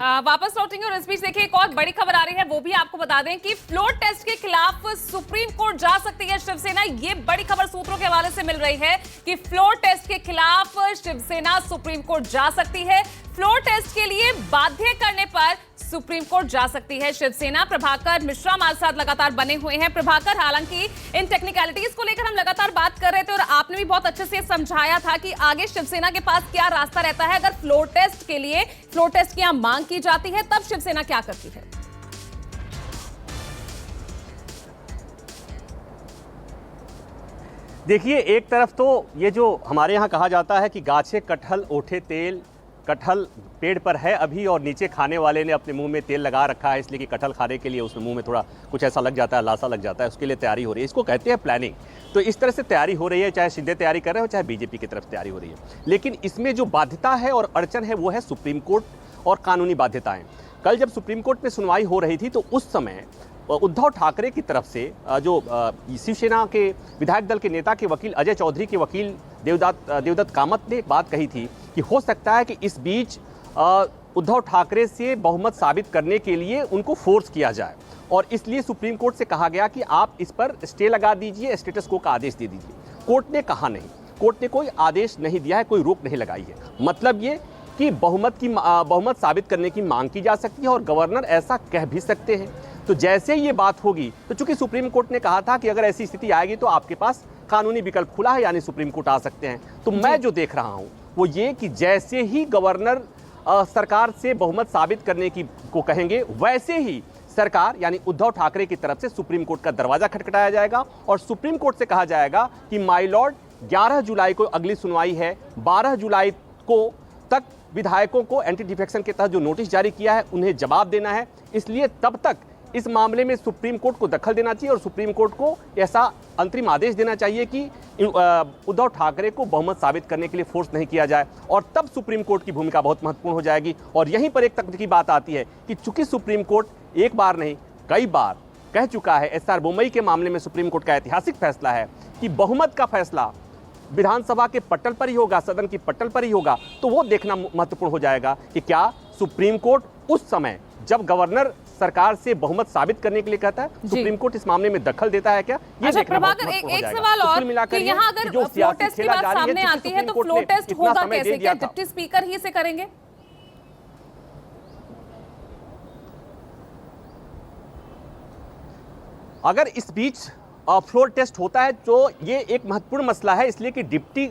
वापस लौटेंगे और इस बीच देखिए एक और बड़ी खबर आ रही है, वो भी आपको बता दें कि फ्लोर टेस्ट के खिलाफ सुप्रीम कोर्ट जा सकती है शिवसेना। ये बड़ी खबर सूत्रों के हवाले से मिल रही है कि फ्लोर टेस्ट के खिलाफ शिवसेना सुप्रीम कोर्ट जा सकती है। फ्लोर टेस्ट के लिए बाध्य करने पर सुप्रीम कोर्ट जा सकती है शिवसेना। प्रभाकर मिश्रा हमारे साथ लगातार बने हुए हैं। प्रभाकर, हालांकि इन टेक्निकलिटीज को लेकर हम लगातार बात कर रहे थे और आपने भी बहुत अच्छे से समझाया था कि आगे शिवसेना के पास क्या रास्ता रहता है अगर फ्लोर टेस्ट के लिए फ्लोर टेस्ट की यहां मांग की जाती है, तब शिवसेना क्या करती है। देखिए, एक तरफ तो ये जो हमारे यहाँ कहा जाता है कि गाछे कटहल ओठे तेल, कटहल पेड़ पर है अभी और नीचे खाने वाले ने अपने मुंह में तेल लगा रखा है, इसलिए कि कटहल खाने के लिए उसमें मुंह में थोड़ा कुछ ऐसा लग जाता है, लासा लग जाता है, उसके लिए तैयारी हो रही है। इसको कहते हैं प्लानिंग। तो इस तरह से तैयारी हो रही है, चाहे शिंदे तैयारी कर रहे हो, चाहे बीजेपी की तरफ तैयारी हो रही है। लेकिन इसमें जो बाध्यता है और अड़चन है वो है सुप्रीम कोर्ट और कानूनी बाध्यताएं। कल जब सुप्रीम कोर्ट में सुनवाई हो रही थी तो उस समय उद्धव ठाकरे की तरफ से जो शिवसेना के विधायक दल के नेता के वकील अजय चौधरी के वकील देवदत्त कामत ने एक बात कही थी कि हो सकता है कि इस बीच उद्धव ठाकरे से बहुमत साबित करने के लिए उनको फोर्स किया जाए और इसलिए सुप्रीम कोर्ट से कहा गया कि आप इस पर स्टे लगा दीजिए, स्टेटस को का आदेश दे दीजिए। कोर्ट ने कहा नहीं, कोर्ट ने कोई आदेश नहीं दिया है, कोई रोक नहीं लगाई है। मतलब ये कि बहुमत साबित करने की मांग की जा सकती है और गवर्नर ऐसा कह भी सकते हैं। तो जैसे ये बात होगी तो चूंकि सुप्रीम कोर्ट ने कहा था कि अगर ऐसी स्थिति आएगी तो आपके पास कानूनी विकल्प खुला है, यानी सुप्रीम कोर्ट आ सकते हैं। तो मैं जो देख रहा हूं वो ये कि जैसे ही गवर्नर सरकार से बहुमत साबित करने की को कहेंगे, वैसे ही सरकार यानी उद्धव ठाकरे की तरफ से सुप्रीम कोर्ट का दरवाजा खटखटाया जाएगा और सुप्रीम कोर्ट से कहा जाएगा कि माय लॉर्ड 11 जुलाई को अगली सुनवाई है, 12 जुलाई को तक विधायकों को एंटी डिफेक्शन के तहत जो नोटिस जारी किया है उन्हें जवाब देना है, इसलिए तब तक इस मामले में सुप्रीम कोर्ट को दखल देना चाहिए और सुप्रीम कोर्ट को ऐसा अंतरिम आदेश देना चाहिए कि उद्धव ठाकरे को बहुमत साबित करने के लिए फोर्स नहीं किया जाए और तब सुप्रीम कोर्ट की भूमिका बहुत महत्वपूर्ण हो जाएगी। और यहीं पर एक तकनीकी बात आती है कि चूंकि सुप्रीम कोर्ट एक बार नहीं कई बार कह चुका है, एसआर बोम्मई के मामले में सुप्रीम कोर्ट का ऐतिहासिक फैसला है कि बहुमत का फैसला विधानसभा के पटल पर ही होगा, सदन की पटल पर ही होगा। तो वो देखना महत्वपूर्ण हो जाएगा कि क्या सुप्रीम कोर्ट उस समय जब गवर्नर सरकार से बहुमत साबित करने के लिए कहता है, सुप्रीम कोर्ट इस मामले में दखल देता है क्या? ये अच्छा प्रभाकर, एक सवाल और कि यहाँ अगर फ्लोर टेस्ट की बात सामने आती है तो फ्लोर टेस्ट होगा कैसे? क्या डिप्टी स्पीकर ही इसे करेंगे? अगर इस बीच फ्लोर टेस्ट होता है तो ये एक महत्वपूर्ण मसला है, इसलिए कि डिप्टी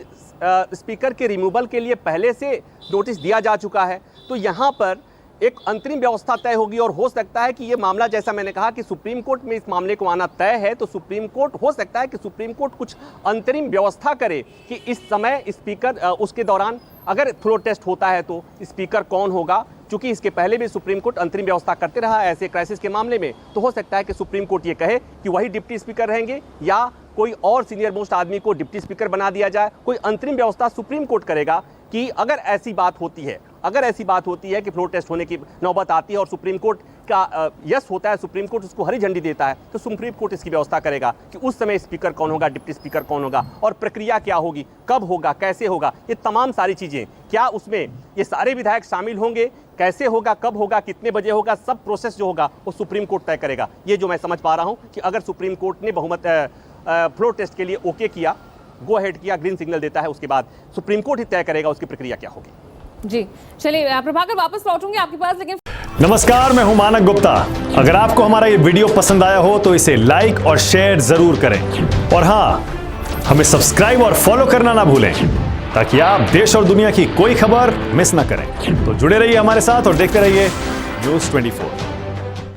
स्पीकर के रिमूवल के लिए पहले से नोटिस दिया जा चुका है। तो यहाँ पर एक अंतरिम व्यवस्था तय होगी और हो सकता है कि ये मामला, जैसा मैंने कहा कि सुप्रीम कोर्ट में इस मामले को आना तय है, तो सुप्रीम कोर्ट हो सकता है कि सुप्रीम कोर्ट कुछ अंतरिम व्यवस्था करे कि इस समय स्पीकर उसके दौरान अगर फ्लोर टेस्ट होता है तो स्पीकर कौन होगा। चूंकि इसके पहले भी सुप्रीम कोर्ट अंतरिम व्यवस्था करते रहा है ऐसे क्राइसिस के मामले में, तो हो सकता है कि सुप्रीम कोर्ट ये कहे कि वही डिप्टी स्पीकर रहेंगे या कोई और सीनियर मोस्ट आदमी को डिप्टी स्पीकर बना दिया जाए। कोई अंतरिम व्यवस्था सुप्रीम कोर्ट करेगा कि अगर ऐसी बात होती है कि फ्लोर टेस्ट होने की नौबत आती है और सुप्रीम कोर्ट का यस होता है, सुप्रीम कोर्ट उसको हरी झंडी देता है, तो सुप्रीम कोर्ट इसकी व्यवस्था करेगा कि उस समय स्पीकर कौन होगा, डिप्टी स्पीकर कौन होगा और प्रक्रिया क्या होगी, कब होगा, कैसे होगा, ये तमाम सारी चीज़ें, क्या उसमें ये सारे विधायक शामिल होंगे, कैसे होगा, कब होगा, कितने बजे होगा, सब प्रोसेस जो होगा वो सुप्रीम कोर्ट तय करेगा। ये जो मैं समझ पा रहा हूँ कि अगर सुप्रीम कोर्ट ने बहुमत फ्लोर टेस्ट के लिए ओके किया, गो अहेड किया, ग्रीन सिग्नल देता है, उसके बाद सुप्रीम कोर्ट ही तय करेगा उसकी प्रक्रिया क्या होगी। जी चलिए प्रभाकर, वापस लौटूंगी आपके पास, लेकिन नमस्कार, मैं हूं मानक गुप्ता। अगर आपको हमारा ये वीडियो पसंद आया हो तो इसे लाइक और शेयर जरूर करें और हाँ, हमें सब्सक्राइब और फॉलो करना ना भूलें ताकि आप देश और दुनिया की कोई खबर मिस ना करें। तो जुड़े रहिए हमारे साथ और देखते रहिए न्यूज़ 24।